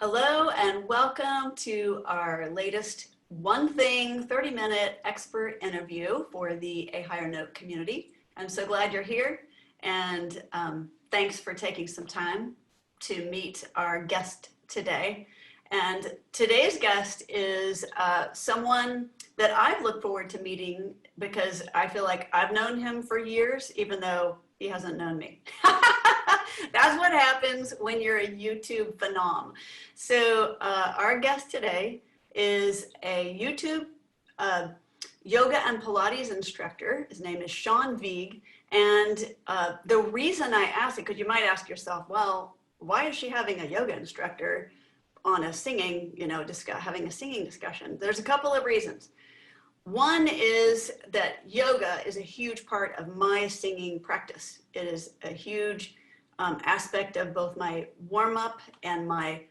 Hello and welcome to our latest One Thing 30-minute expert interview for the A Higher Note community. I'm so glad you're here, and thanks for taking some time to meet our guest today. And today's guest is someone that I've looked forward to meeting because I feel like I've known him for years, even though he hasn't known me. That's what happens when you're a YouTube phenom. So our guest today is a YouTube yoga and Pilates instructor. His name is Sean Vigue. And the reason I asked it, because you might ask yourself, well, why is she having a yoga instructor on a singing, having a singing discussion? There's a couple of reasons. One is that yoga is a huge part of my singing practice. It is a huge aspect of both my warm-up and my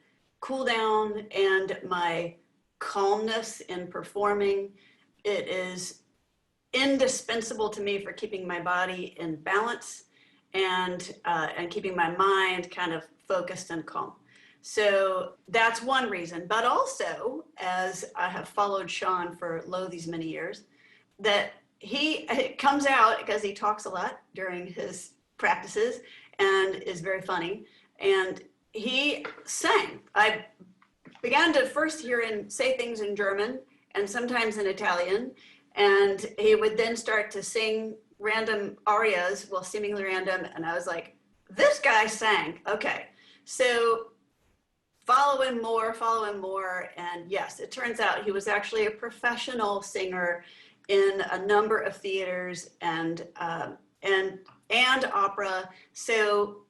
cool down and my calmness in performing. It is indispensable to me for keeping my body in balance and keeping my mind kind of focused and calm. So that's one reason, but also, as I have followed Sean for these many years, that it comes out because he talks a lot during his practices and is very funny, and he sang. I began to first hear him say things in German and sometimes in Italian, and he would then start to sing random arias, well, seemingly random, and I was like, this guy sang. Okay, so follow him more, and yes, it turns out he was actually a professional singer in a number of theaters and opera. So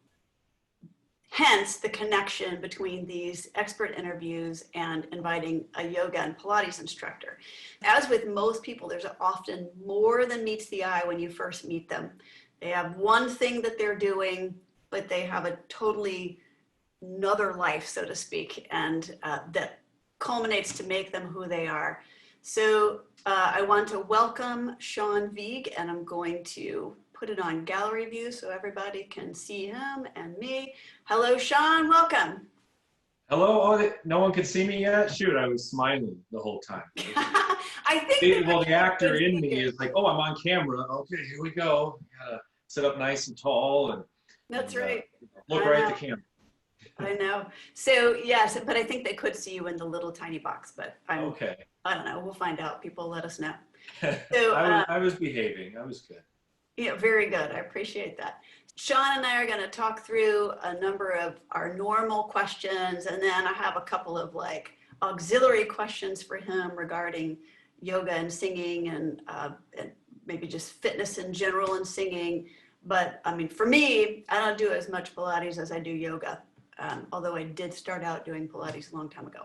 hence the connection between these expert interviews and inviting a yoga and Pilates instructor. As with most people, there's often more than meets the eye when you first meet them. They have one thing that they're doing, but they have a totally another life, so to speak, and that culminates to make them who they are. So I want to welcome Sean Vigue, and I'm going to put it on gallery view so everybody can see him and me. Hello, Sean, welcome. Hello, oh, no one could see me yet? Shoot, I was smiling the whole time. I think the actor in me is like, oh, I'm on camera. Okay, here we go. Gotta sit up nice and tall and that's right. Look right at the camera. I know. So yes, but I think they could see you in the little tiny box, but okay. I don't know. We'll find out. People let us know. So I was behaving. I was good. Yeah, very good. I appreciate that. Sean and I are going to talk through a number of our normal questions, and then I have a couple of like auxiliary questions for him regarding yoga and singing and maybe just fitness in general and singing. But I mean, for me, I don't do as much Pilates as I do yoga. Although I did start out doing Pilates a long time ago.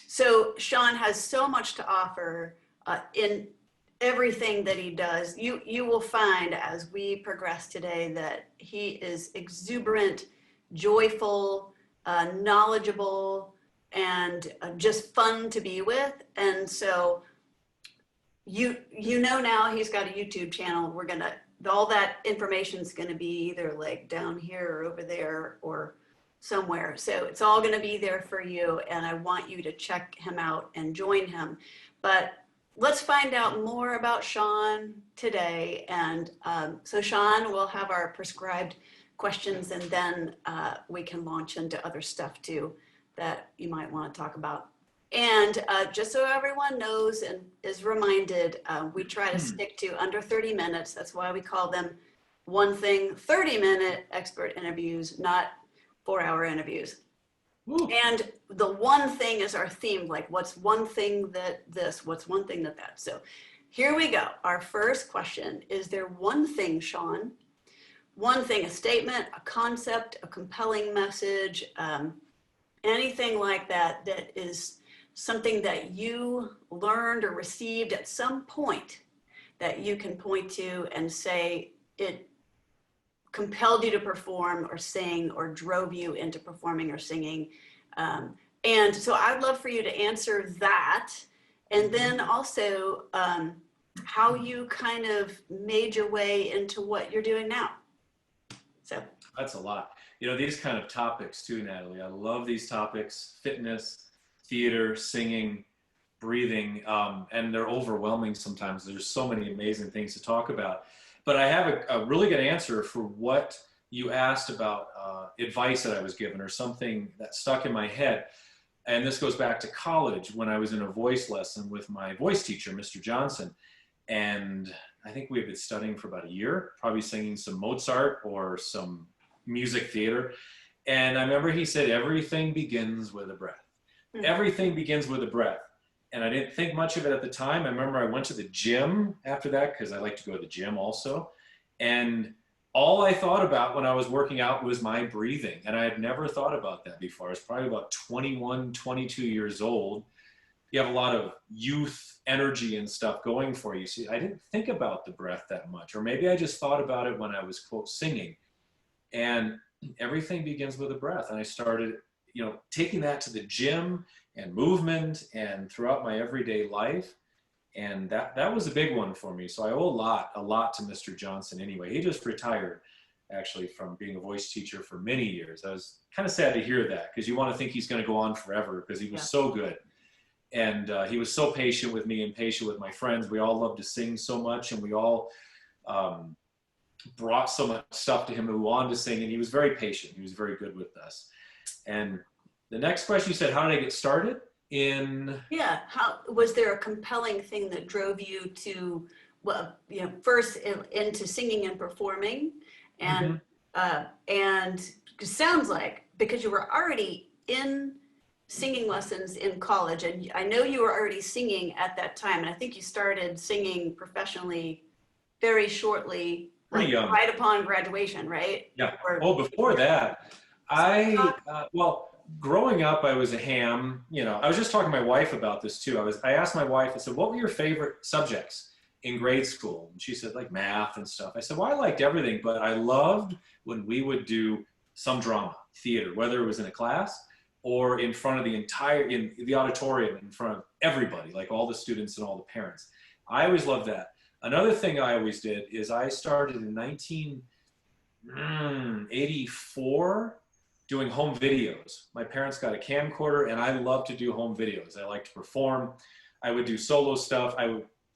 So Sean has so much to offer in everything that he does. You will find as we progress today that he is exuberant, joyful, knowledgeable, and just fun to be with. And so you know now he's got a YouTube channel. All that information is gonna be either like down here or over there or somewhere. So it's all going to be there for you, and I want you to check him out and join him. But let's find out more about Sean today. And so Sean, we'll have our prescribed questions, and then we can launch into other stuff too that you might want to talk about. And just so everyone knows and is reminded, we try to stick to under 30 minutes. That's why we call them One Thing 30-minute expert interviews, not 4-hour interviews. Ooh. And the one thing is our theme, like what's one thing that this, what's one thing that that. So here we go. Our first question, is there one thing, Sean, one thing, a statement, a concept, a compelling message, anything like that, that is something that you learned or received at some point that you can point to and say it compelled you to perform or sing or drove you into performing or singing. And so I'd love for you to answer that. And then also how you kind of made your way into what you're doing now. So that's a lot. You know, these kind of topics too, Natalie. I love these topics: fitness, theater, singing, breathing, and they're overwhelming sometimes. There's so many amazing things to talk about. But I have a really good answer for what you asked about advice that I was given or something that stuck in my head. And this goes back to college when I was in a voice lesson with my voice teacher, Mr. Johnson. And I think we had been studying for about a year, probably singing some Mozart or some music theater. And I remember he said, everything begins with a breath. Everything begins with a breath. And I didn't think much of it at the time. I remember I went to the gym after that because I like to go to the gym also. And all I thought about when I was working out was my breathing. And I had never thought about that before. I was probably about 21, 22 years old. You have a lot of youth energy and stuff going for you. See, I didn't think about the breath that much. Or maybe I just thought about it when I was, quote, singing. And everything begins with a breath. And I started, you know, taking that to the gym and movement and throughout my everyday life. And that was a big one for me. So I owe a lot to Mr. Johnson anyway. He just retired actually from being a voice teacher for many years. I was kind of sad to hear that because you want to think he's going to go on forever because he was so good. And he was so patient with me and patient with my friends. We all loved to sing so much, and we all brought so much stuff to him who wanted to sing, and he was very patient. He was very good with us. And the next question, you said, how did I get started? How was there a compelling thing that drove you to, well, you know, first into singing and performing, and and it sounds like because you were already in singing lessons in college, and I know you were already singing at that time, and I think you started singing professionally very shortly, Pretty young. right upon graduation, right? Yeah. Before that, well, growing up, I was a ham. You know, I was just talking to my wife about this too. I asked my wife, I said, what were your favorite subjects in grade school? And she said, like math and stuff. I said, well, I liked everything, but I loved when we would do some drama, theater, whether it was in a class or in front of in the auditorium, in front of everybody, like all the students and all the parents. I always loved that. Another thing I always did is I started in 1984 doing home videos. My parents got a camcorder, and I loved to do home videos. I liked to perform. I would do solo stuff.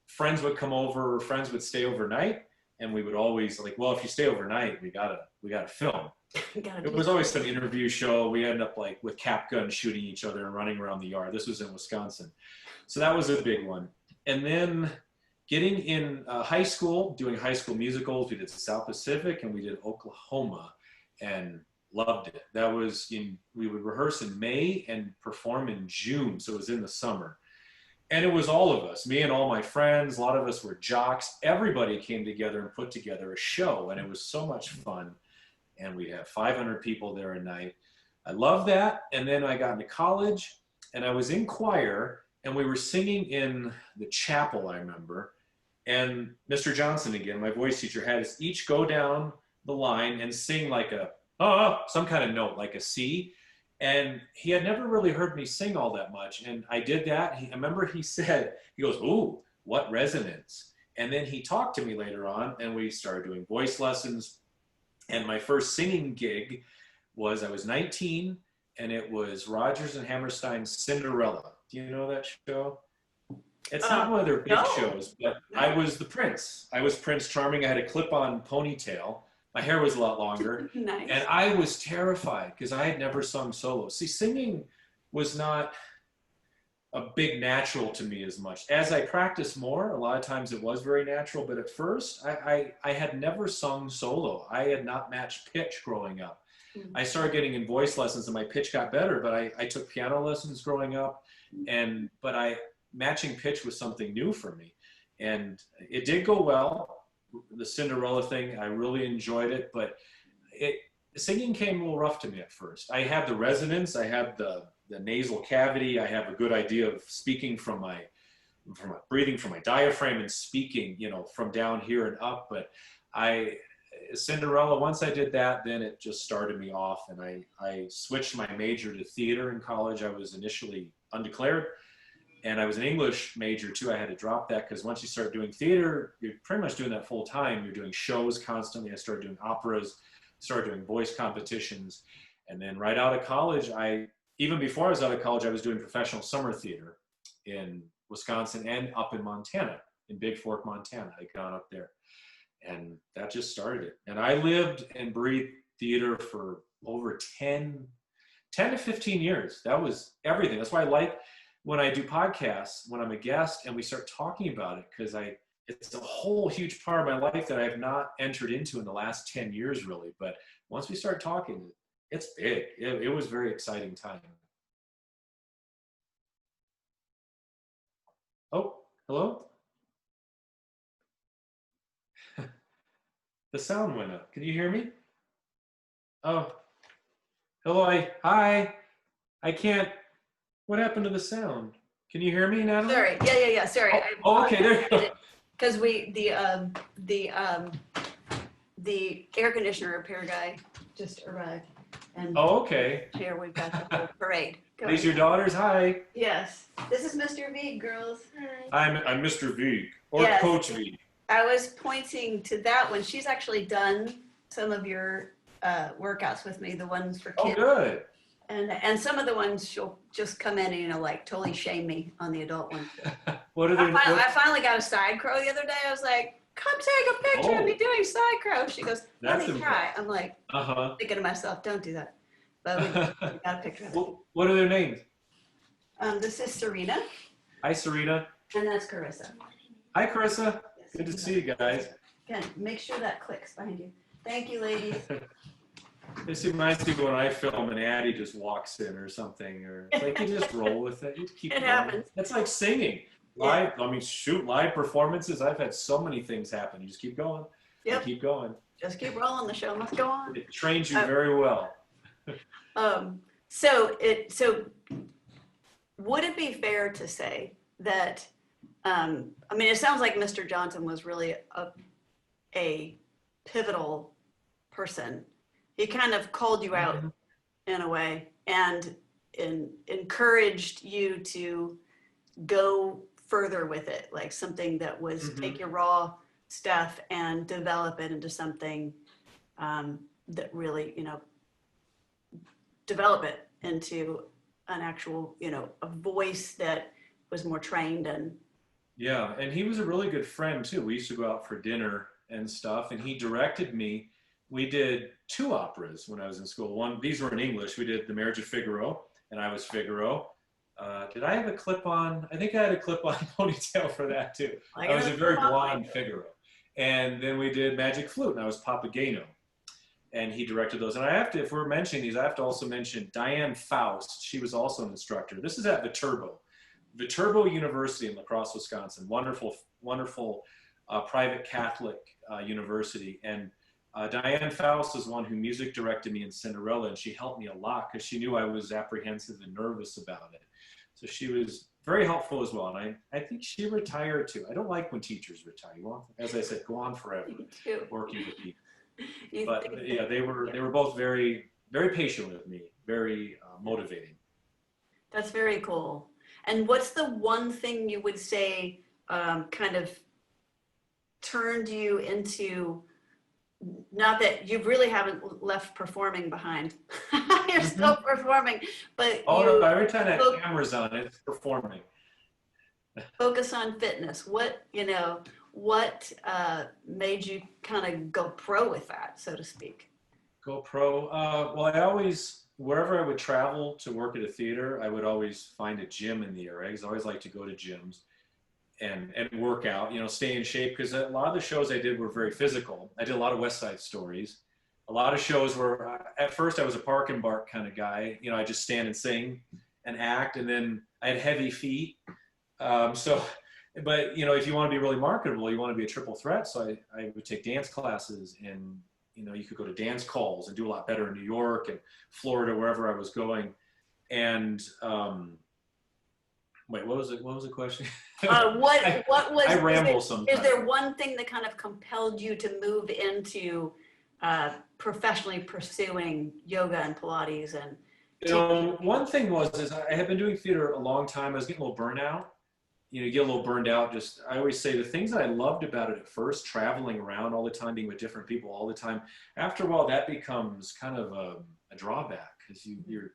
Friends would come over, friends would stay overnight, and we would always like, well, if you stay overnight, we gotta film. It was always some interview show. We ended up like with cap guns shooting each other and running around the yard. This was in Wisconsin. So that was a big one. And then getting in high school, doing high school musicals. We did South Pacific and we did Oklahoma, and loved it. That was we would rehearse in May and perform in June. So it was in the summer. And it was all of us, me and all my friends. A lot of us were jocks. Everybody came together and put together a show, and it was so much fun. And we'd have 500 people there a night. I loved that. And then I got into college, and I was in choir, and we were singing in the chapel, I remember. And Mr. Johnson, again, my voice teacher, had us each go down the line and sing like some kind of note, like a C. And he had never really heard me sing all that much. And I did that. I remember he goes, ooh, what resonance. And then he talked to me later on, and we started doing voice lessons. And my first singing gig was, I was 19, and it was Rodgers and Hammerstein's Cinderella. Do you know that show? It's not one of their big shows, but I was the prince. I was Prince Charming. I had a clip-on ponytail. My hair was a lot longer. Nice. And I was terrified because I had never sung solo. See, singing was not a big natural to me as much. As I practiced more, a lot of times it was very natural, but at first I had never sung solo. I had not matched pitch growing up. Mm-hmm. I started getting in voice lessons and my pitch got better, but I took piano lessons growing up, but matching pitch was something new for me. And it did go well. The Cinderella thing, I really enjoyed it, but singing came a little rough to me at first. I had the resonance, I had the nasal cavity, I have a good idea of speaking from my breathing from my diaphragm and speaking, from down here and up. But Cinderella, once I did that, then it just started me off, and I switched my major to theater in college. I was initially undeclared. And I was an English major too. I had to drop that because once you start doing theater, you're pretty much doing that full time. You're doing shows constantly. I started doing operas, started doing voice competitions. And then right out of college, even before I was out of college, I was doing professional summer theater in Wisconsin and up in Montana, in Big Fork, Montana. I got up there, and that just started it. And I lived and breathed theater for over 10 to 15 years. That was everything. That's why I like when I do podcasts, when I'm a guest and we start talking about it, because it's a whole huge part of my life that I have not entered into in the last 10 years, really. But once we start talking, it's big. It was a very exciting time. Oh, hello? The sound went up. Can you hear me? Oh, hello. Hi. I can't. What happened to the sound? Can you hear me, Natalie? Sorry. Yeah. Sorry. Okay, there you go. Because the air conditioner repair guy just arrived, and Okay. here we've got the whole parade. These your daughters? Hi. Yes. This is Mr. Vigue, girls. Hi. I'm Mr. Vigue, or Yes. Coach Vigue. I was pointing to that one. She's actually done some of your workouts with me, the ones for kids. Oh, good. And some of the ones she'll just come in and, like totally shame me on the adult one. What are they? I finally got a side crow the other day. I was like, come take a picture of me doing side crow. She goes, let me try. I'm like, thinking to myself, don't do that. But we got a picture of it. What are their names? This is Serena. Hi, Serena. And that's Carissa. Hi, Carissa. Yes. Good to see you guys. Again, make sure that clicks behind you. Thank you, ladies. This reminds me when I film and Addie just walks in or something, or it's like you just roll with it. You keep It going. happens. It's like singing. Live, live performances. I've had so many things happen. You just keep going. Yep. You keep going. Just keep rolling. The show must go on. It trains you very well. So would it be fair to say that, I mean, it sounds like Mr. Johnson was really a pivotal person. He kind of called you out in a way and encouraged you to go further with it, like something that was take your raw stuff and develop it into something that really, develop it into an actual, a voice that was more trained and. Yeah, and he was a really good friend too. We used to go out for dinner and stuff, and he directed me. We did 2 operas when I was in school. These were in English. We did The Marriage of Figaro, and I was Figaro. Did I have a clip-on? I think I had a clip-on ponytail for that too. I was a very blonde Figaro. And then we did Magic Flute, and I was Papageno. And he directed those. And I have to, if we're mentioning these, I have to also mention Diane Faust. She was also an instructor. This is at Viterbo University in La Crosse, Wisconsin. Wonderful, wonderful private Catholic university. And Diane Faust is one who music directed me in Cinderella, and she helped me a lot because she knew I was apprehensive and nervous about it. So she was very helpful as well. And I think she retired too. I don't like when teachers retire. You want, as I said, go on forever working with people. But yeah, they were both very, very patient with me, very motivating. That's very cool. And what's the one thing you would say kind of turned you into, not that you really haven't left performing behind, you're still performing, but no, every time that camera's on, it's performing. Focus on fitness. What made you kind of go pro with that, so to speak? Go pro? Well, I always, wherever I would travel to work at a theater, I would always find a gym in the area. I always like to go to gyms and work out, stay in shape, because a lot of the shows I did were very physical. I did a lot of West Side Stories. A lot of shows were, at first I was a park and bark kind of guy. I just stand and sing and act, and then I had heavy feet. But if you want to be really marketable, you want to be a triple threat. So I would take dance classes, and you could go to dance calls and do a lot better in New York and Florida, wherever I was going. And wait, what was the question? What was? I ramble sometimes. Is there one thing that kind of compelled you to move into professionally pursuing yoga and Pilates and? One thing is I had been doing theater a long time. I was getting a little burnout. you get a little burned out. Just, I always say the things that I loved about it at first, traveling around all the time, being with different people all the time, after a while that becomes kind of a drawback, because you're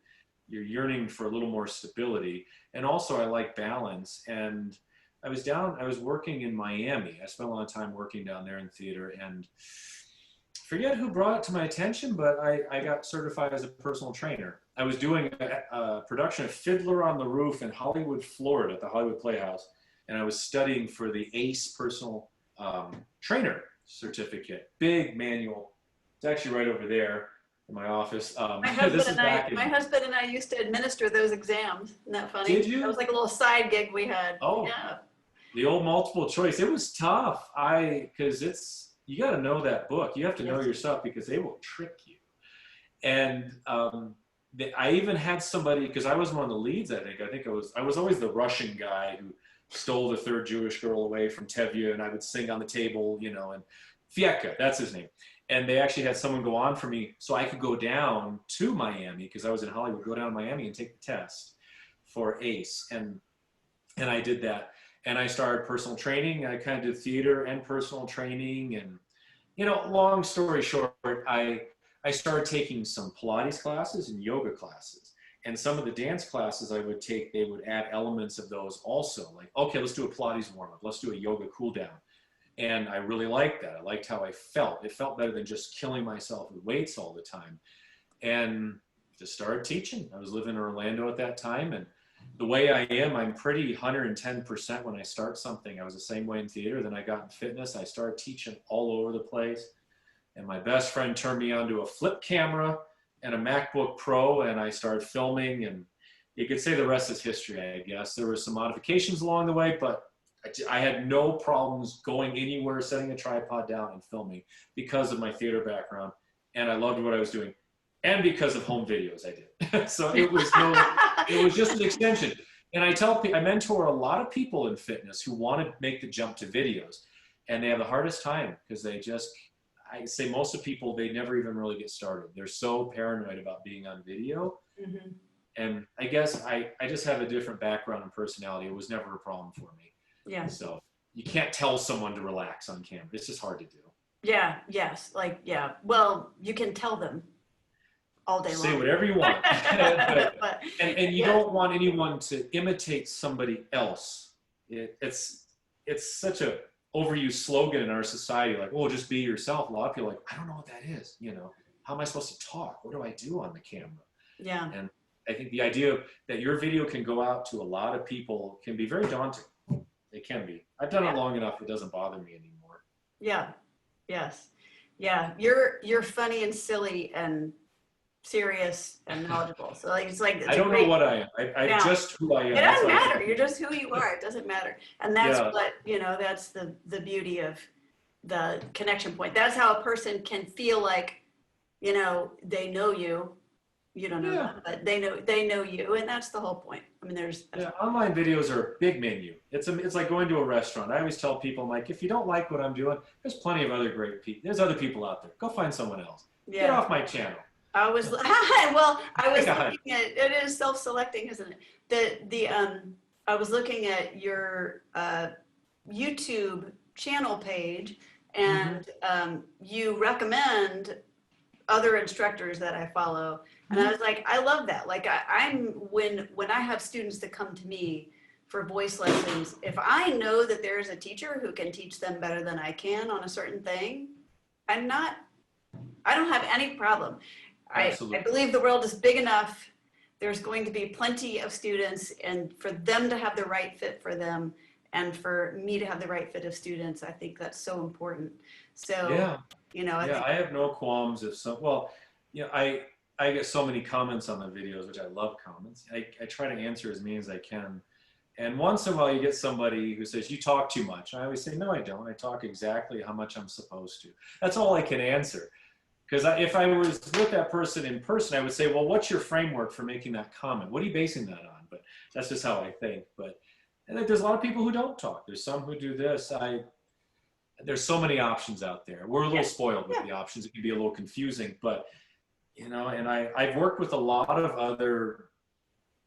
yearning for a little more stability. And also I like balance. And I was working in Miami. I spent a lot of time working down there in theater, and forget who brought it to my attention, but I got certified as a personal trainer. I was doing a production of Fiddler on the Roof in Hollywood, Florida, at the Hollywood Playhouse, and I was studying for the ACE personal trainer certificate. Big manual. It's actually right over there in my office. My husband and I used to administer those exams. Isn't that funny? Did you? That was like a little side gig we had. Oh, yeah. The old multiple choice. It was tough. Because you got to know that book. You have to know yourself, because they will trick you. And I even had somebody, because I was one of the leads, I think I was always the Russian guy who stole the third Jewish girl away from Tevye, and I would sing on the table, and Fieka, that's his name. And they actually had someone go on for me so I could go down to Miami, because I was in Hollywood, go down to Miami and take the test for ACE. And I did that. And I started personal training. I kind of did theater and personal training. And, long story short, I started taking some Pilates classes and yoga classes. And some of the dance classes I would take, they would add elements of those also. Like, okay, let's do a Pilates warm-up. Let's do a yoga cool down. And I really liked that. I liked how I felt. It felt better than just killing myself with weights all the time. And just started teaching. I was living in Orlando at that time. And the way I am, I'm pretty 110% when I start something. I was the same way in theater. Then I got in fitness. I started teaching all over the place. And my best friend turned me onto a flip camera and a MacBook Pro, and I started filming. And you could say the rest is history, I guess. There were some modifications along the way, but I had no problems going anywhere, setting a tripod down and filming, because of my theater background. And I loved what I was doing. And because of home videos I did. So it was just an extension. And I mentor a lot of people in fitness who want to make the jump to videos, and they have the hardest time, because I say most of people, they never even really get started. They're so paranoid about being on video. Mm-hmm. And I guess I just have a different background and personality. It was never a problem for me. Yeah. So you can't tell someone to relax on camera. It's just hard to do. Yeah. Yes. Well, you can tell them all day long. Say whatever you want. and you don't want anyone to imitate somebody else. It's such a overused slogan in our society, like, oh, just be yourself. A lot of people are like, I don't know what that is. How am I supposed to talk? What do I do on the camera? Yeah. And I think the idea that your video can go out to a lot of people can be very daunting. It can be. I've done it long enough. It doesn't bother me anymore. Yeah. Yes. Yeah. You're funny and silly and serious and knowledgeable. So it's I don't know what I am. I'm just who I am. It doesn't matter. You're just who you are. It doesn't matter. And that's what, that's the beauty of the connection point. That's how a person can feel like, they know you. You don't know them, but they know you, and that's the whole point. I mean, online videos are a big menu. It's like going to a restaurant. I always tell people, I'm like, if you don't like what I'm doing, there's plenty of other great people. There's other people out there. Go find someone else. Yeah. Get off my channel. I was looking at it is self-selecting, isn't it? I was looking at your YouTube channel page, and you recommend other instructors that I follow. And I was like, I love that. Like when I have students that come to me for voice lessons, if I know that there's a teacher who can teach them better than I can on a certain thing, I don't have any problem. I believe the world is big enough. There's going to be plenty of students, and for them to have the right fit for them, and for me to have the right fit of students, I think that's so important. So, I have no qualms I get so many comments on the videos, which I love comments. I try to answer as many as I can. And once in a while you get somebody who says, you talk too much. I always say, no, I don't. I talk exactly how much I'm supposed to. That's all I can answer. Because if I was with that person in person, I would say, well, what's your framework for making that comment? What are you basing that on? But that's just how I think. And there's a lot of people who don't talk. There's some who do this. There's so many options out there. We're a little spoiled with the options. It can be a little confusing, but and I've worked with a lot of other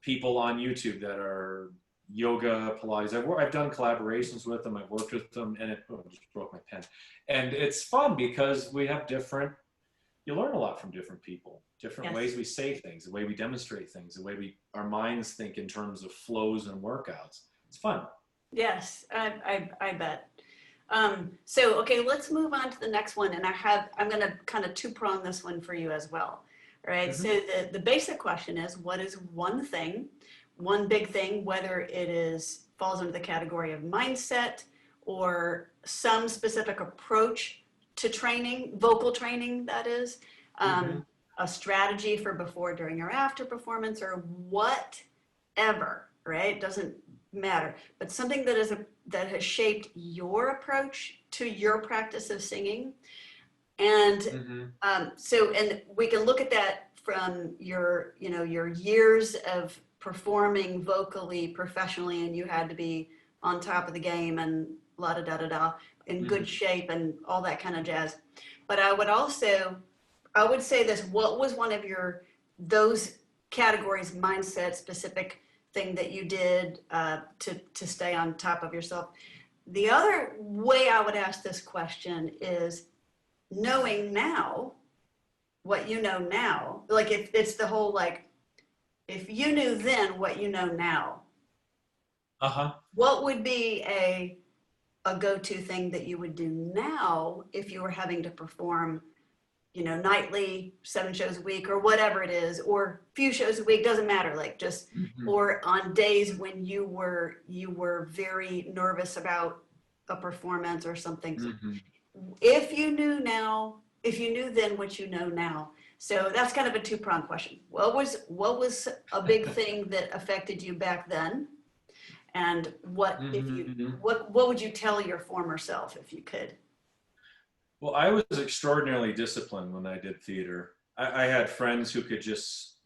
people on YouTube that are yoga, Pilates. I've done collaborations with them. I've worked with them, and I just broke my pen. And it's fun because we have you learn a lot from different people, different ways we say things, the way we demonstrate things, the way our minds think in terms of flows and workouts. It's fun. Yes, I bet. So, okay, let's move on to the next one. And I'm going to kind of two-prong this one for you as well. All right. Mm-hmm. So the basic question is, what is one big thing, whether falls under the category of mindset or some specific approach to training, vocal training, that is, a strategy for before, during, or after performance, or whatever, right? Doesn't matter, but something that has shaped your approach to your practice of singing. And and we can look at that from your years of performing vocally professionally, and you had to be on top of the game and la da da da da in good shape and all that kind of jazz. But I would say this: what was one of those categories, mindset specific thing that you did to stay on top of yourself? The other way I would ask this question is, knowing now what you know now, like if it's the whole, like, if you knew then what you know now, what would be a go-to thing that you would do now if you were having to perform, nightly, 7 shows a week, or whatever it is, or few shows a week, doesn't matter, like just, or on days when you were very nervous about a performance or something. If you knew then what you know now. So that's kind of a two-pronged question. What was a big thing that affected you back then? And what would you tell your former self if you could? Well, I was extraordinarily disciplined when I did theater. I had friends who could just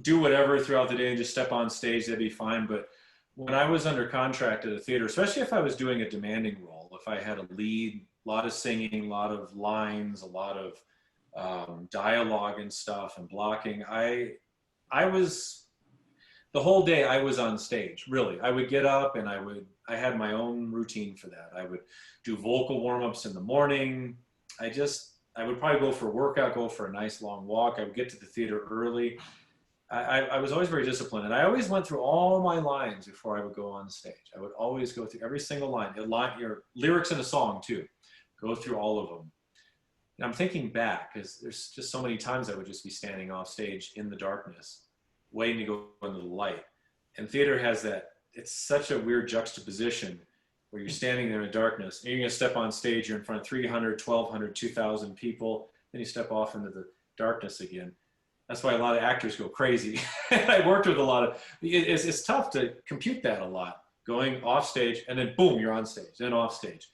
do whatever throughout the day and just step on stage, they'd be fine. But when I was under contract at a theater, especially if I was doing a demanding role, if I had a lead, a lot of singing, a lot of lines, a lot of dialogue and stuff and blocking, I was, the whole day I was on stage, really. I would get up and I had my own routine for that. I would do vocal warm-ups in the morning. I would probably go for a workout, go for a nice long walk. I would get to the theater early. I was always very disciplined, and I always went through all my lines before I would go on stage. I would always go through every single line, your lyrics in a song too. Go through all of them. And I'm thinking back, because there's just so many times I would just be standing off stage in the darkness, waiting to go into the light. And theater has that, it's such a weird juxtaposition where you're standing there in the darkness, and you're going to step on stage, you're in front of 300, 1,200, 2,000 people, then you step off into the darkness again. That's why a lot of actors go crazy. I worked with a lot of, it's tough to compute that a lot, going off stage and then boom, you're on stage, then off stage.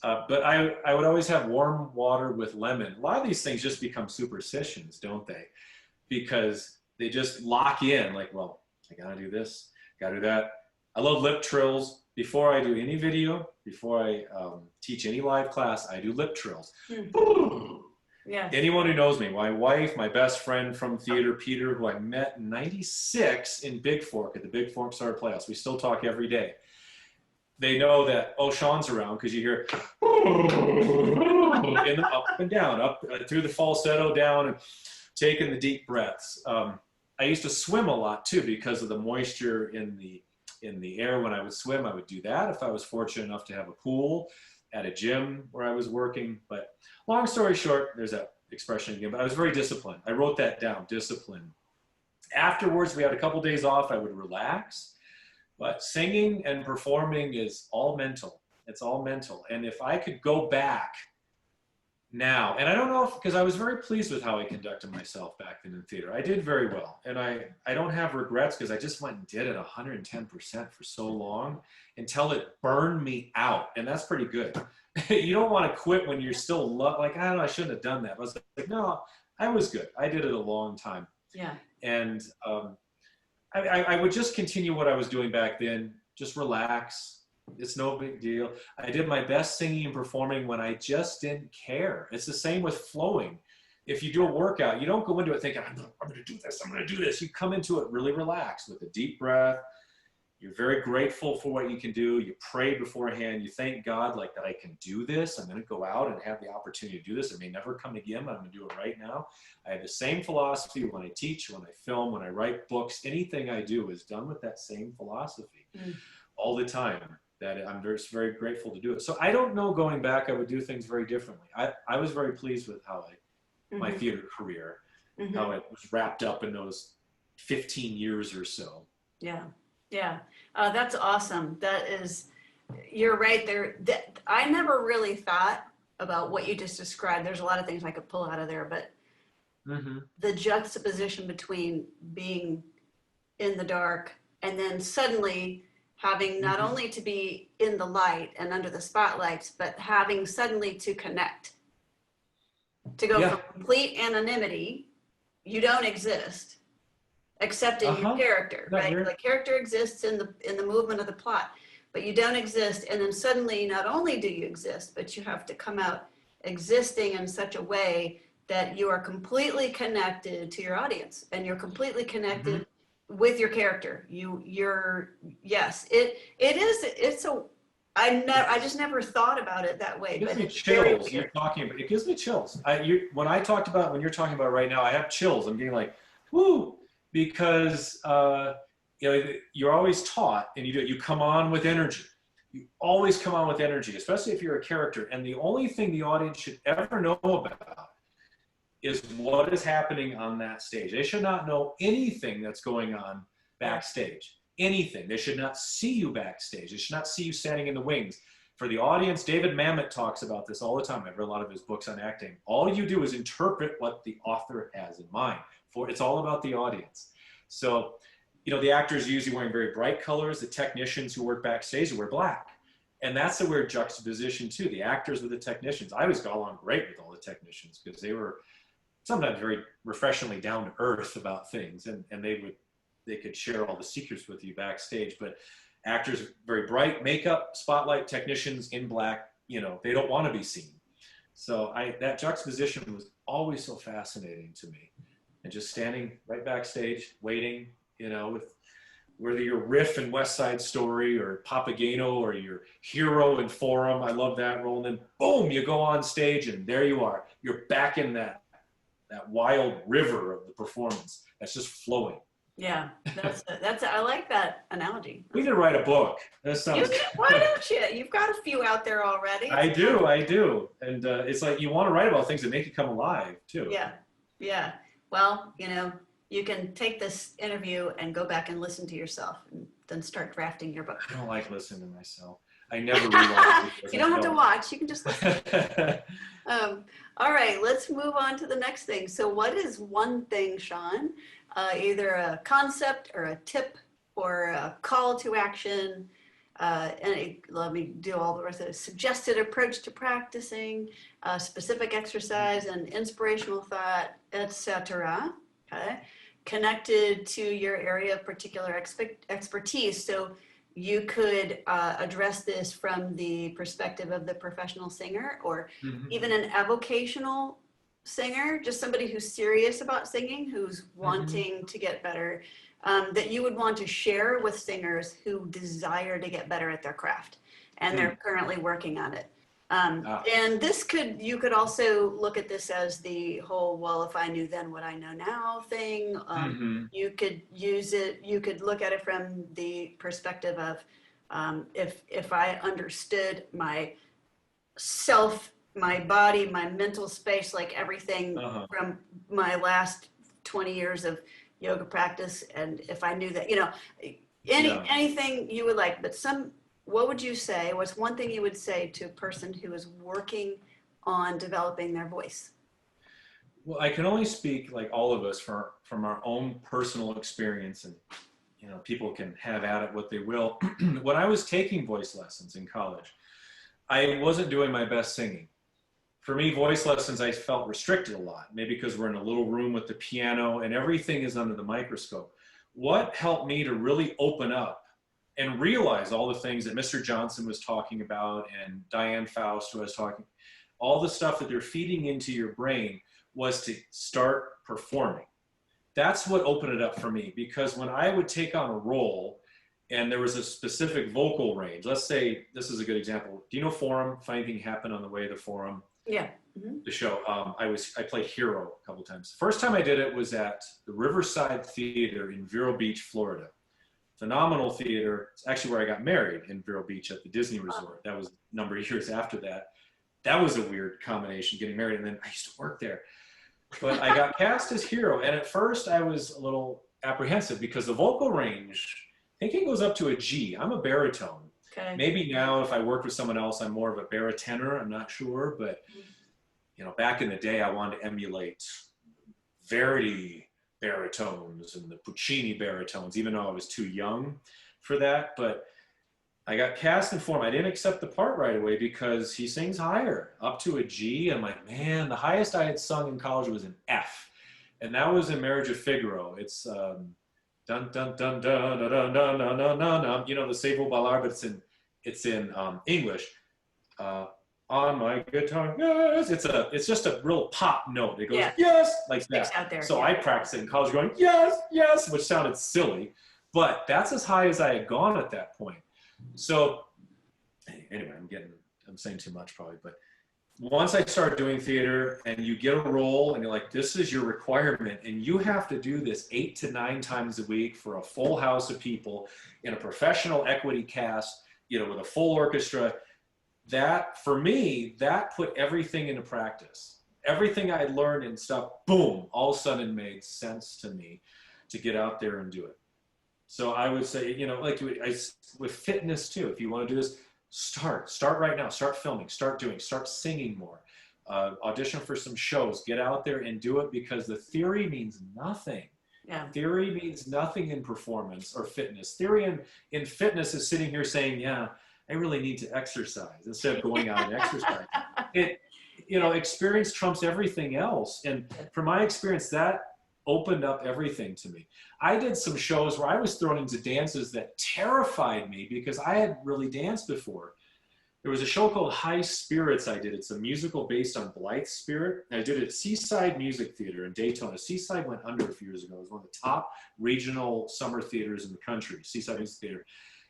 But I would always have warm water with lemon. A lot of these things just become superstitions, don't they? Because they just lock in, like, well, I gotta do this, gotta do that. I love lip trills. Before I do any video, before I teach any live class, I do lip trills. Yeah. Anyone who knows me, my wife, my best friend from theater, Peter, who I met in '96 in Big Fork at the Big Fork Star Playhouse. We still talk every day. They know that, oh, Sean's around, because you hear in the up and down, up through the falsetto down, and taking the deep breaths. I used to swim a lot too because of the moisture in the air when I would swim. I would do that if I was fortunate enough to have a pool at a gym where I was working. But long story short, there's that expression again, but I was very disciplined. I wrote that down, discipline. Afterwards, we had a couple days off, I would relax. But singing and performing is all mental. It's all mental. And if I could go back now, and I don't know if, because I was very pleased with how I conducted myself back then in theater. I did very well. And I don't have regrets, because I just went and did it 110% for so long until it burned me out. And that's pretty good. You don't want to quit when you're still like, I don't know, I shouldn't have done that. I was like, no, I was good. I did it a long time. Yeah. And I would just continue what I was doing back then. Just relax. It's no big deal. I did my best singing and performing when I just didn't care. It's the same with flowing. If you do a workout, you don't go into it thinking, I'm going to do this, I'm going to do this. You come into it really relaxed with a deep breath. You're very grateful for what you can do. You pray beforehand. You thank God like that I can do this. I'm going to go out and have the opportunity to do this. It may never come again, but I'm going to do it right now. I have the same philosophy when I teach, when I film, when I write books. Anything I do is done with that same philosophy all the time. That I'm just very grateful to do it. So I don't know, going back, I would do things very differently. I was very pleased with how my theater career, how it was wrapped up in those 15 years or so. Yeah. Yeah. That's awesome. That is, you're right there. I never really thought about what you just described. There's a lot of things I could pull out of there, but the juxtaposition between being in the dark and then suddenly having not only to be in the light and under the spotlights, but having suddenly to connect, to go from complete anonymity, you don't exist, except in your character, right? The character exists in the movement of the plot, but you don't exist. And then suddenly, not only do you exist, but you have to come out existing in such a way that you are completely connected to your audience, and you're completely connected with your character. I just never thought about it that way. It gives but me it's chills. You're talking about, it gives me chills. When you're talking about right now, I have chills. I'm getting like, woo, because you're always taught, and you come on with energy. You always come on with energy, especially if you're a character. And the only thing the audience should ever know about is what is happening on that stage. They should not know anything that's going on backstage. Anything. They should not see you backstage. They should not see you standing in the wings. For the audience, David Mamet talks about this all the time. I've read a lot of his books on acting. All you do is interpret what the author has in mind. It's all about the audience. So, the actors are usually wearing very bright colors. The technicians who work backstage wear black. And that's a weird juxtaposition too. The actors with the technicians. I always got along great with all the technicians because they were sometimes very refreshingly down to earth about things, and they could share all the secrets with you backstage. But actors, very bright makeup, spotlight, technicians in black, they don't want to be seen. So that juxtaposition was always so fascinating to me. And just standing right backstage, waiting, with whether you're Riff in West Side Story or Papageno or your hero in Forum. I love that role. And then boom, you go on stage and there you are. You're back in that wild river of the performance that's just flowing. Yeah, I like that analogy. We need to write a book. Why don't you? You've got a few out there already. I do. And it's like you want to write about things that make you come alive too. Yeah. Well, you can take this interview and go back and listen to yourself and then start drafting your book. I don't like listening to myself. I never realized it. You don't have to watch. You can just listen. All right, let's move on to the next thing. So what is one thing, Sean, either a concept or a tip or a call to action, let me do all the rest of it, suggested approach to practicing, specific exercise and inspirational thought, etc., okay, connected to your area of particular expertise. So you could address this from the perspective of the professional singer, or even an avocational singer, just somebody who's serious about singing, who's wanting to get better, that you would want to share with singers who desire to get better at their craft and they're currently working on it. And you could also look at this as the whole, well, if I knew then what I know now thing. You could look at it from the perspective of, if I understood myself, my body, my mental space, like everything from my last 20 years of yoga practice. And if I knew that, anything you would like, but what would you say? What's one thing you would say to a person who is working on developing their voice? Well, I can only speak, like all of us, from our own personal experience, and people can have at it what they will. When I was taking voice lessons in college, I wasn't doing my best singing. For me, voice lessons, I felt restricted a lot, maybe because we're in a little room with the piano and everything is under the microscope. What helped me to really open up and realize all the things that Mr. Johnson was talking about and Diane Faust was talking, all the stuff that they're feeding into your brain, was to start performing. That's what opened it up for me, because when I would take on a role and there was a specific vocal range. Let's say, this is a good example. Do you know Forum? If anything happened on the way to Forum, Yeah. Mm-hmm. the show, I played Hero a couple times. First time I did it was at the Riverside Theater in Vero Beach, Florida. Phenomenal theater. It's actually where I got married, in Vero Beach at the Disney Resort. That was a number of years after that. That was a weird combination, getting married, and then I used to work there. But I got cast as Hero, and at first I was a little apprehensive because the vocal range, I think it goes up to a G. I'm a baritone. Okay. Maybe now if I worked with someone else, I'm more of a baritone. I'm not sure, but you know, back in the day, I wanted to emulate Verdi baritones and the Puccini baritones, even though I was too young for that. But I got cast in Form. I didn't accept the part right away because he sings higher, up to a G. I'm like, man, the highest I had sung in college was an F. And that was in Marriage of Figaro. It's dun dun dun dun dun dun dun dun dun dun dun. You know, the C'est vous ballard, but it's in English. On my guitar, yes. It's just a real pop note. It goes, yes, like that. Out there, so I practiced it in college going, yes, yes, which sounded silly. But that's as high as I had gone at that point. So anyway, I'm saying too much probably, but once I started doing theater and you get a role and you're like, this is your requirement and you have to do this 8 to 9 times a week for a full house of people in a professional equity cast, you know, with a full orchestra. That, for me, that put everything into practice. Everything I learned and stuff, boom, all of a sudden made sense to me to get out there and do it. So I would say, you know, like with fitness too, if you want to do this, start right now, start filming, start singing more, audition for some shows, get out there and do it, because the theory means nothing. Yeah. Theory means nothing in performance or fitness. Theory in fitness is sitting here saying, yeah, I really need to exercise, instead of going out and exercising. You know, experience trumps everything else. And from my experience, that opened up everything to me. I did some shows where I was thrown into dances that terrified me because I had really danced before. There was a show called High Spirits I did. It's a musical based on Blythe Spirit. And I did it at Seaside Music Theater in Daytona. Seaside went under a few years ago. It was one of the top regional summer theaters in the country, Seaside Music Theater.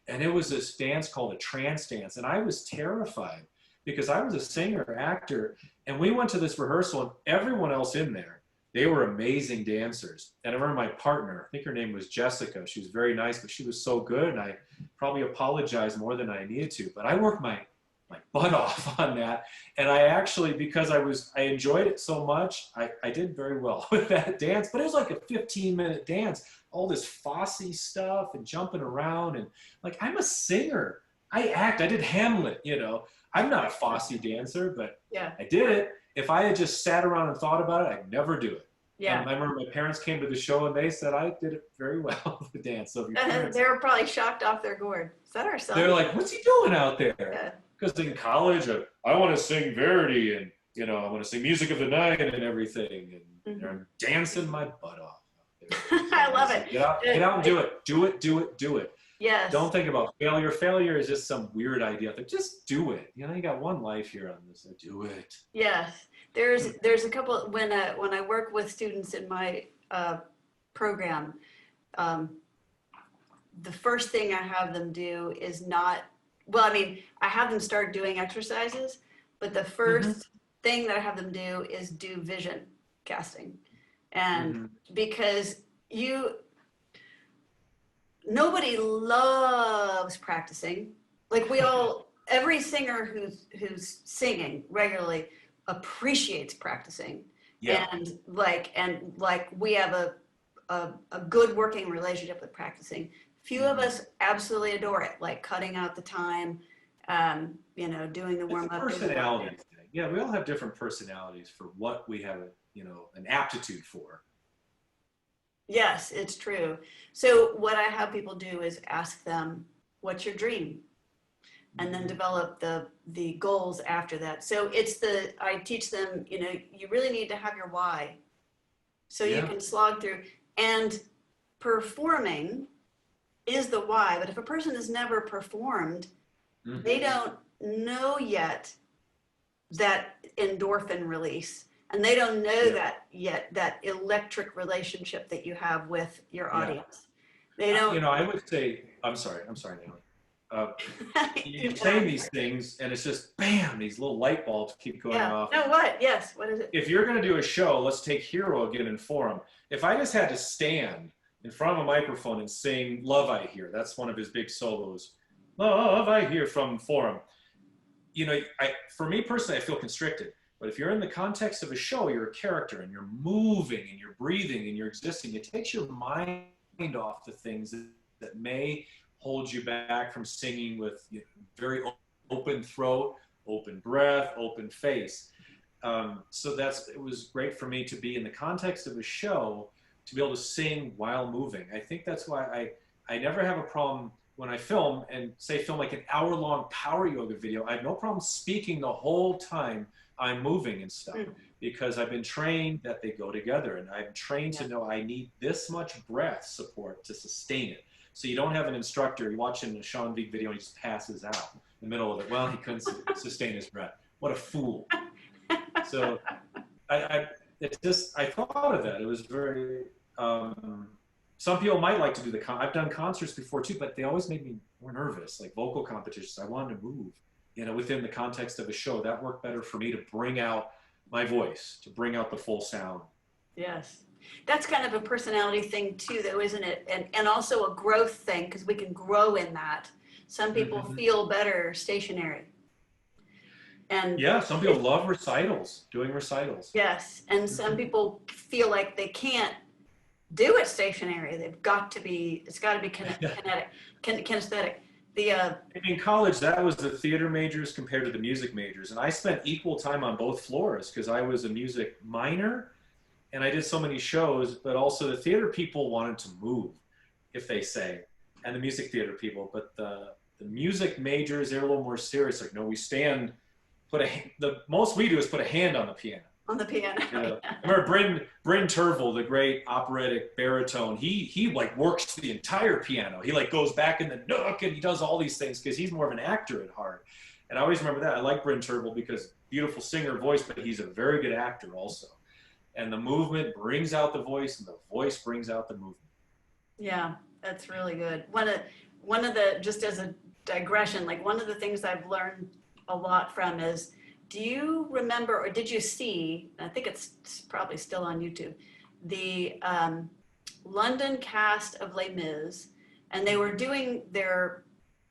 And it was this dance called a trance dance. And I was terrified because I was a singer, actor. And we went to this rehearsal and everyone else in there, they were amazing dancers. And I remember my partner, I think her name was Jessica. She was very nice, but she was so good. And I probably apologized more than I needed to. But I worked my butt off on that. And I actually, because I enjoyed it so much, I did very well with that dance. But it was like a 15-minute dance. All this Fosse stuff and jumping around. And like, I'm a singer. I act. I did Hamlet, you know. I'm not a Fosse dancer, but yeah, I did it. If I had just sat around and thought about it, I'd never do it. Yeah. I remember my parents came to the show and they said I did it very well, the dance. So they were probably shocked off their gourd. Is that our son? They're like, what's he doing out there? Because in college, I want to sing Verdi and, you know, I want to sing Music of the Night and everything. And I'm dancing my butt off. I love it. Get out and do it. Do it. Yes. Don't think about failure. Failure is just some weird idea. Just do it. You know, you got one life here on this. Do it. Yes. There's a couple, when I work with students in my program, the first thing I have them do is not, well, I mean, I have them start doing exercises, but the first thing that I have them do is do vision casting. And because nobody loves practicing. Like every singer who's singing regularly appreciates practicing. Yeah. And we have a good working relationship with practicing. Few of us absolutely adore it, like cutting out the time, you know, doing the warm up. Personality thing. Yeah, we all have different personalities for what we have, you know, an aptitude for. Yes, it's true. So what I have people do is ask them, what's your dream? And then develop the goals after that. So I teach them, you know, you really need to have your why. So you can slog through, and performing is the why. But if a person has never performed, they don't know yet that endorphin release. And they don't know that yet, that electric relationship that you have with your audience. They don't. You know, I would say, I'm sorry, Natalie. Uh, you say these things and it's just bam, these little light bulbs keep going Yeah. off. No, what? Yes. What is it? If you're going to do a show, let's take Hero again in Forum. If I just had to stand in front of a microphone and sing Love I Hear, that's one of his big solos. Love I Hear from Forum. You know, for me personally, I feel constricted. But if you're in the context of a show, you're a character and you're moving and you're breathing and you're existing. It takes your mind off the things that may hold you back from singing with, you know, very open throat, open breath, open face. So it was great for me to be in the context of a show, to be able to sing while moving. I think that's why I never have a problem when I film and film like an hour-long power yoga video. I have no problem speaking the whole time I'm moving and stuff, because I've been trained that they go together, and I'm trained to know I need this much breath support to sustain it. So you don't have an instructor, you're watching a Sean Vigue video and he just passes out in the middle of it. Well, he couldn't sustain his breath. What a fool. So I thought of that. It was very, some people might like to do I've done concerts before too, but they always made me more nervous, like vocal competitions. I wanted to move, you know, within the context of a show. That worked better for me to bring out my voice, to bring out the full sound. Yes. That's kind of a personality thing too, though, isn't it? And also a growth thing, because we can grow in that. Some people feel better stationary. And yeah, some people love recitals, doing recitals. Yes, and some people feel like they can't do it stationary. They've got to be, it's got to be kinesthetic. In college, that was the theater majors compared to the music majors. And I spent equal time on both floors because I was a music minor and I did so many shows, but also the theater people wanted to move, if they say, and the music theater people. But the music majors, they're a little more serious. Like, no, we stand, the most we do is put a hand on the piano. On the piano. You know, I remember Bryn Tervel, the great operatic baritone, he like works the entire piano. He like goes back in the nook and he does all these things because he's more of an actor at heart. And I always remember that. I like Bryn Tervel because beautiful singer voice, but he's a very good actor also. And the movement brings out the voice and the voice brings out the movement. Yeah, that's really good. One of the, just as a digression, like one of the things I've learned a lot from is, do you remember, or did you see, I think it's probably still on YouTube, the London cast of Les Mis, and they were doing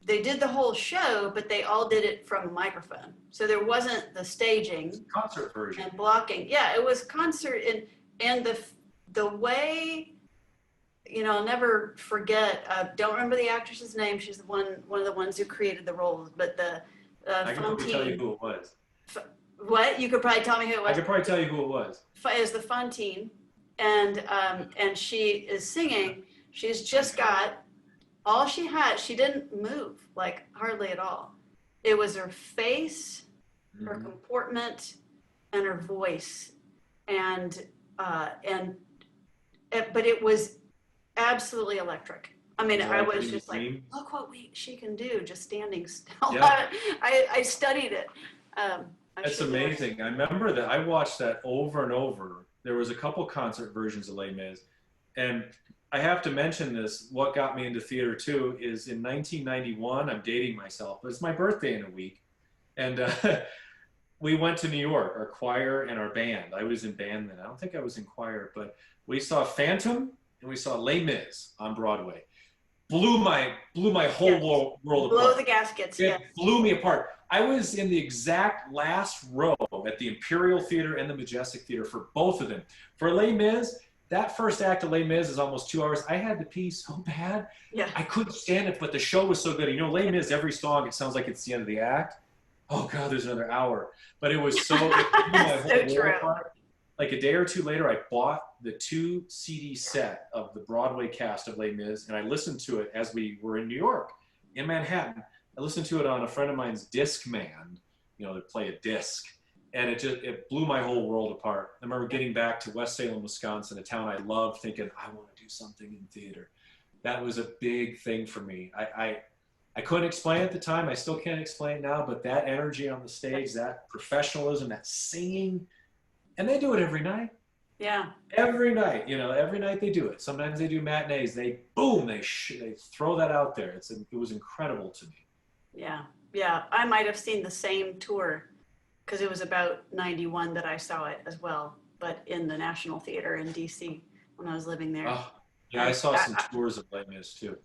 they did the whole show, but they all did it from a microphone. So there wasn't the staging. Concert version. And blocking. Yeah, it was concert, and the way, you know, I'll never forget, don't remember the actress's name. She's one of the ones who created the roles, but I can probably tell you who it was. What? You could probably tell me who it was. I could probably tell you who it was. Is the Fontaine, and she is singing. She's just got all she had. She didn't move, like hardly at all. It was her face, her comportment, and her voice, but it was absolutely electric. I mean, I was just like, look what she can do just standing still. Yeah. I studied it. That's amazing. I remember that. I watched that over and over. There was a couple concert versions of Les Mis. And I have to mention this, what got me into theater too is in 1991, I'm dating myself, but it's my birthday in a week. And we went to New York, our choir and our band. I was in band then. I don't think I was in choir, but we saw Phantom and we saw Les Mis on Broadway. Blew my whole world apart. Blow the gaskets. It blew me apart. I was in the exact last row at the Imperial Theater and the Majestic Theater for both of them. For Les Mis, that first act of Les Mis is almost 2 hours. I had to pee so bad. Yeah. I couldn't stand it, but the show was so good. You know, Les Mis, every song, it sounds like it's the end of the act. Oh God, there's another hour. But it was so, so true. Like a day or two later, I bought the 2 CD set of the Broadway cast of Les Mis, and I listened to it as we were in New York, in Manhattan. I listened to it on a friend of mine's Discman, you know, to play a disc. And it blew my whole world apart. I remember getting back to West Salem, Wisconsin, a town I loved, thinking, I want to do something in theater. That was a big thing for me. I couldn't explain it at the time. I still can't explain it now, but that energy on the stage, that professionalism, that singing, and they do it every night. Yeah. Every night, every night they do it. Sometimes they do matinees. They throw that out there. It was incredible to me. Yeah. Yeah. I might have seen the same tour because it was about 91 that I saw it as well, but in the National Theater in DC when I was living there. Oh, yeah, I And saw some tours of Les Mis too.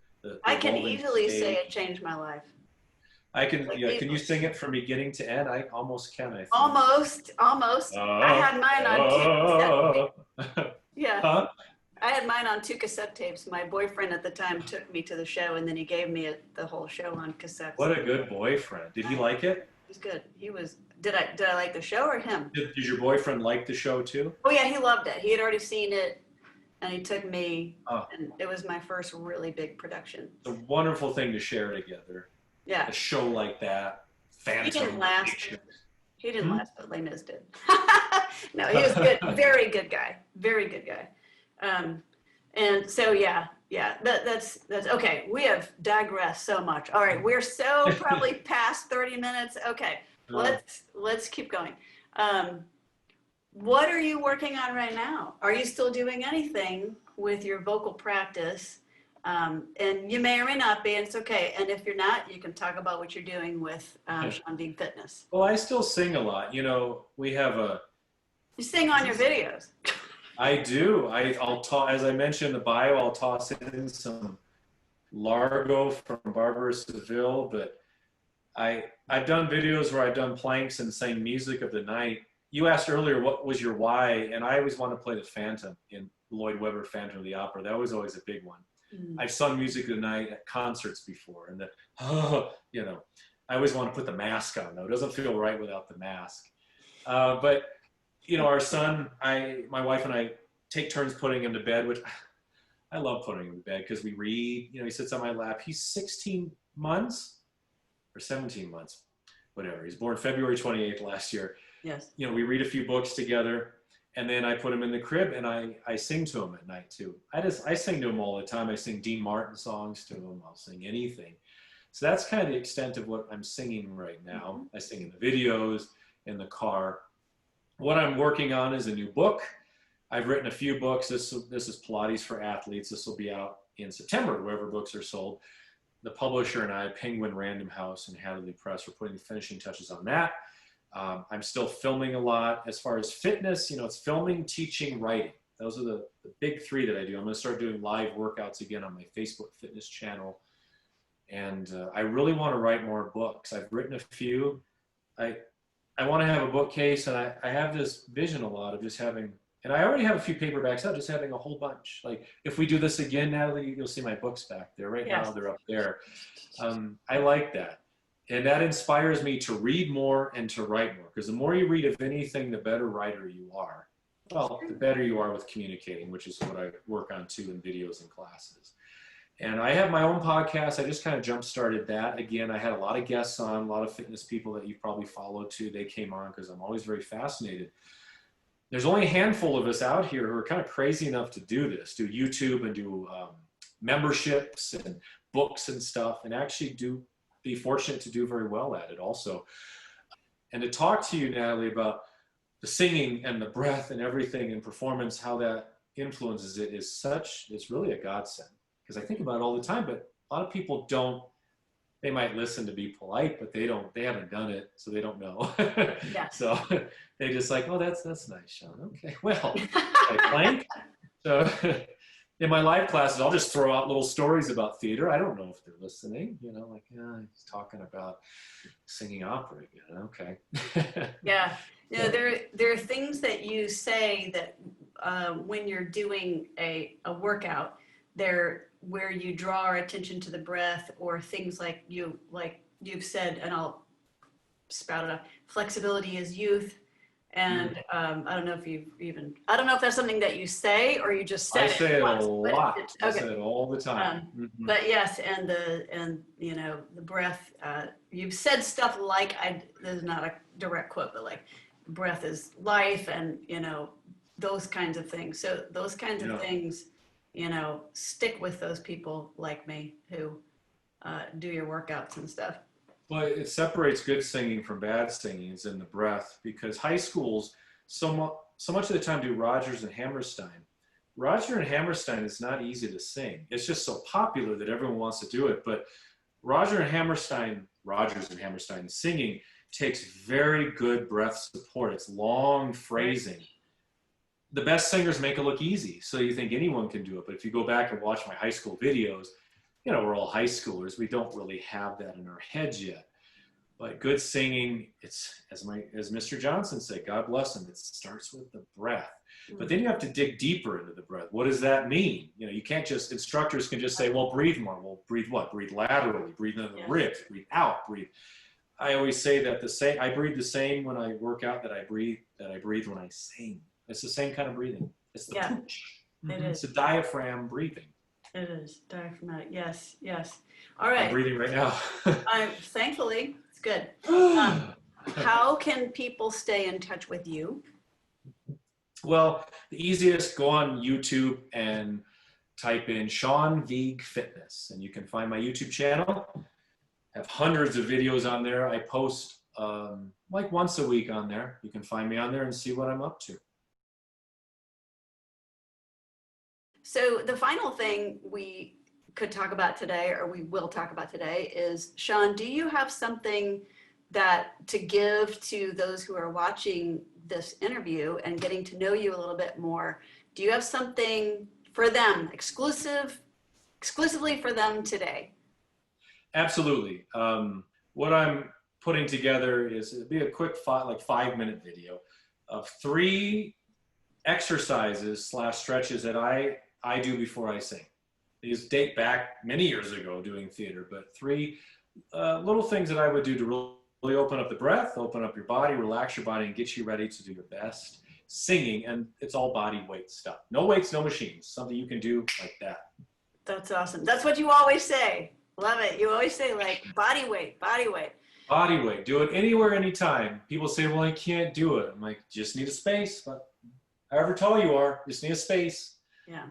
I The can Woven easily say Stage. it changed my life. I can, Like yeah. Can you easily. sing it from beginning to end? I almost can, I think. Almost, almost. I had mine on two cassette. Yeah. Huh? I had mine on two cassette tapes. My boyfriend at the time took me to the show, and then he gave me the whole show on cassettes. What a good boyfriend. Did he like it? He was good. He was. Did I like the show or him? Did your boyfriend like the show too? Oh yeah, he loved it. He had already seen it, and he took me, Oh, and it was my first really big production. it's a wonderful thing to share together. Yeah. A show like that. He didn't Phantom. last. He didn't Hmm? last, but Les Mis did. No, he was good. Very good guy. Very good guy. And so yeah, that's okay. We have digressed so much. All right, we're so probably past 30 minutes. Okay, let's keep going. What are you working on right now? Are you still doing anything with your vocal practice? And you may or may not be, and it's okay. And if you're not, you can talk about what you're doing with Sean Vigue Fitness. Well, I still sing a lot. We have You sing on your videos. I do. I'll talk, as I mentioned in the bio, I'll toss in some Largo from Barbara Seville, but I've done videos where I've done planks and sang music of the night. You asked earlier, what was your why? And I always want to play the Phantom in Lloyd Webber Phantom of the Opera. That was always a big one. I've sung music of the night at concerts before, and I always want to put the mask on though. It doesn't feel right without the mask. But our son, my wife and I take turns putting him to bed, which I love putting him to bed because we read. He sits on my lap. He's 16 months or 17 months, whatever. He's born February 28th last year. Yes. We read a few books together, and then I put him in the crib and I sing to him at night too. I sing to him all the time. I sing Dean Martin songs to him. I'll sing anything. So that's kind of the extent of what I'm singing right now. I sing in the videos, in the car. What I'm working on is a new book. I've written a few books. This is Pilates for Athletes. This will be out in September, wherever books are sold. The publisher and I, Penguin Random House and Hadley Press, are putting the finishing touches on that. I'm still filming a lot. As far as fitness, it's filming, teaching, writing. Those are the big three that I do. I'm going to start doing live workouts again on my Facebook fitness channel. And I really want to write more books. I've written a few. I want to have a bookcase, and I have this vision a lot of just having, and I already have a few paperbacks out, just having a whole bunch. Like if we do this again, Natalie, you'll see my books back there. Right now, they're up there. I like that. And that inspires me to read more and to write more, because the more you read of anything, the better writer you are. Well, the better you are with communicating, which is what I work on too in videos and classes. And I have my own podcast. I just kind of jump-started that. Again, I had a lot of guests on, a lot of fitness people that you've probably followed too. They came on because I'm always very fascinated. There's only a handful of us out here who are kind of crazy enough to do this, do YouTube and do memberships and books and stuff, and actually be fortunate to do very well at it also. And to talk to you, Natalie, about the singing and the breath and everything and performance, how that influences it it's really a godsend. Because I think about it all the time, but a lot of people they might listen to be polite, but they haven't done it, so they don't know. Yeah. So they just like, oh, that's nice, Sean. Okay, well, I plank. So in my live classes, I'll just throw out little stories about theater. I don't know if they're listening, he's talking about singing opera again. Okay. Yeah. There are things that you say that when you're doing a workout, where you draw our attention to the breath, or things like you've said, and I'll spout it up. Flexibility is youth. And I don't know if that's something that you say or you just said. I say it once, a lot. Okay. I say it all the time. But yes, and the breath. You've said stuff like, this is not a direct quote, but like, breath is life, and those kinds of things. So those kinds of things, stick with those people like me who do your workouts and stuff. Well, it separates good singing from bad singing is in the breath, because high schools, so much of the time do Rodgers and Hammerstein. Roger and Hammerstein is not easy to sing. It's just so popular that everyone wants to do it. But Rodgers and Hammerstein singing takes very good breath support. It's long phrasing. The best singers make it look easy, so you think anyone can do it. But if you go back and watch my high school videos, you know, we're all high schoolers. We don't really have that in our heads yet. But good singing, it's, as Mr. Johnson said, God bless him, it starts with the breath. But then you have to dig deeper into the breath. What does that mean? You know, you can't just, instructors can just say, well, breathe more. Well, breathe what? Breathe laterally, breathe into the ribs, breathe out, breathe. I always say that I breathe the same when I work out that I breathe when I sing. It's the same kind of breathing. It's the pooch. It is. It's a diaphragm breathing. It is diaphragmatic. Yes, yes. All right. I'm breathing right now. Thankfully, it's good. How can people stay in touch with you? Well, the easiest, go on YouTube and type in Sean Vigue Fitness, and you can find my YouTube channel. I have hundreds of videos on there. I post like once a week on there. You can find me on there and see what I'm up to. So the final thing we could talk about today, or we will talk about today, is, Sean, do you have something to give to those who are watching this interview and getting to know you a little bit more? Do you have something for them, exclusively for them today? Absolutely. What I'm putting together it'll be a quick 5-minute video of 3 exercises / stretches that I do before I sing. These date back many years ago doing theater, but 3 little things that I would do to really open up the breath, open up your body, relax your body, and get you ready to do your best singing. And it's all body weight stuff. No weights, no machines. Something you can do like that. That's awesome. That's what you always say. Love it. You always say, like, body weight, body weight. Body weight. Do it anywhere, anytime. People say, well, I can't do it. I'm like, just need a space. But however tall you are, just need a space. Yeah.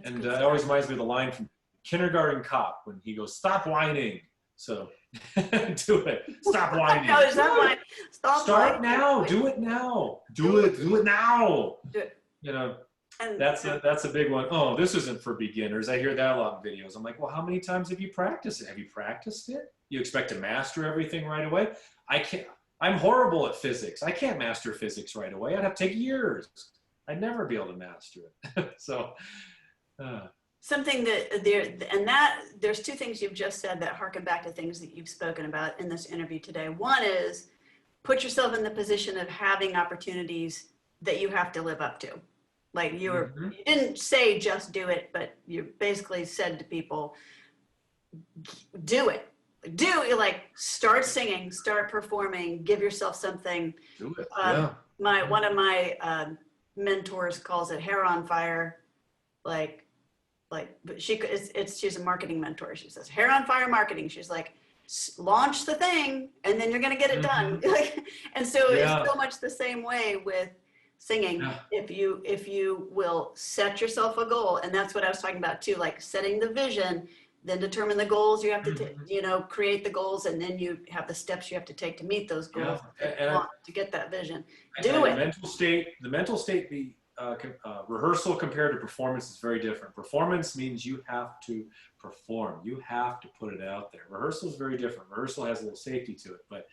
And it always reminds me of the line from Kindergarten Cop when he goes, stop whining. So do it. Stop whining. No, stop whining. Start now. Do it now. Do it now. Do it. You know, and that's a big one. Oh, this isn't for beginners. I hear that a lot in videos. I'm like, well, how many times have you practiced it? Have you practiced it? You expect to master everything right away? I can't. I'm horrible at physics. I can't master physics right away. I'd have to take years. I'd never be able to master it. So. Something there's 2 things you've just said that harken back to things that you've spoken about in this interview today. One is, put yourself in the position of having opportunities that you have to live up to. Like you didn't say just do it, but you basically said to people, do it. Start singing, start performing, give yourself something. Do it. One of my mentors calls it hair on fire. She's a marketing mentor. She says, hair on fire marketing. She's like, launch the thing and then you're going to get it done. And so it's so much the same way with singing. If you will set yourself a goal, and that's what I was talking about too, like setting the vision, then determine the goals you have to, create the goals, and then you have the steps you have to take to meet those goals to get that vision. Do it. The mental state, rehearsal compared to performance is very different. Performance means you have to perform. You have to put it out there. Rehearsal is very different. Rehearsal has a little safety to it. But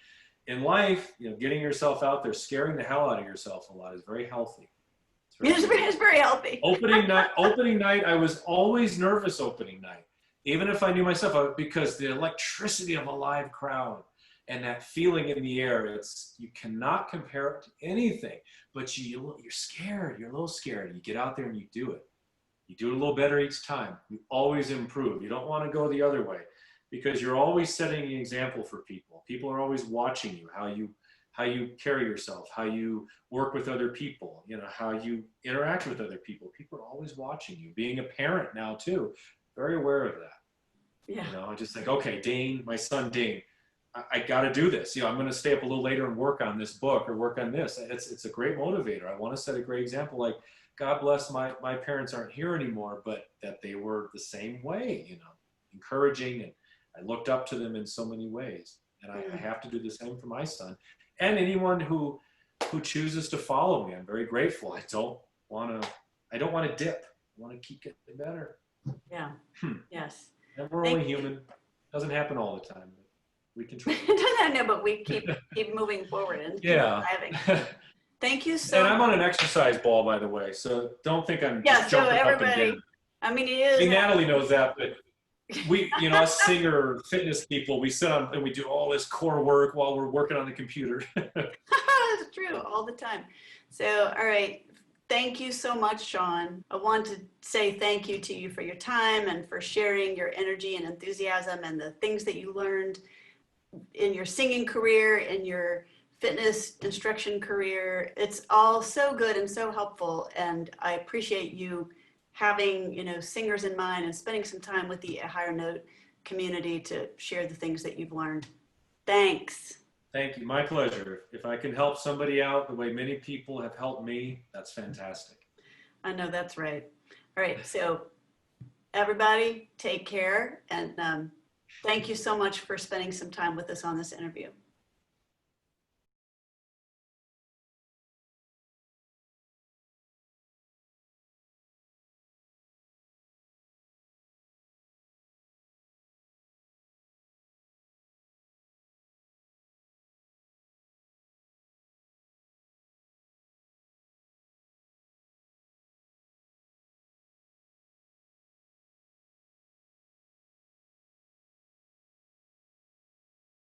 in life, getting yourself out there, scaring the hell out of yourself a lot is very healthy. It's very healthy. Opening night, I was always nervous opening night. Even if I knew myself, because the electricity of a live crowd and that feeling in the air, you cannot compare it to anything. But you're scared. You're a little scared. You get out there and you do it. You do it a little better each time. You always improve. You don't want to go the other way, because you're always setting an example for people. People are always watching you, how you carry yourself, how you work with other people, how you interact with other people. People are always watching you. Being a parent now too, very aware of that. Yeah. I just think, okay, Dane, my son Dane, I got to do this. I'm going to stay up a little later and work on this book or work on this. It's a great motivator. I want to set a great example. Like, God bless my parents aren't here anymore, but that they were the same way, encouraging, and I looked up to them in so many ways. And I have to do the same for my son and anyone who who chooses to follow me. I'm very grateful. I don't want to dip. I want to keep getting better. Yeah. Yes. And we're only human. Doesn't happen all the time. But we can try. No, but we keep moving forward and keep Yeah. striving. Thank you so And much. I'm on an exercise ball, by the way, so don't think I'm Yeah, just so jumping up and everybody, down. I mean, it I is. mean, Natalie knows that, but we, us singer fitness people, we sit on and we do all this core work while we're working on the computer. It's true all the time. So, all right. Thank you so much, Sean. I want to say thank you to you for your time and for sharing your energy and enthusiasm and the things that you learned in your singing career, in your fitness instruction career. It's all so good and so helpful. And I appreciate you having, singers in mind and spending some time with the Higher Note community to share the things that you've learned. Thanks. Thank you. My pleasure. If I can help somebody out the way many people have helped me, that's fantastic. I know that's right. All right. So everybody take care. And thank you so much for spending some time with us on this interview.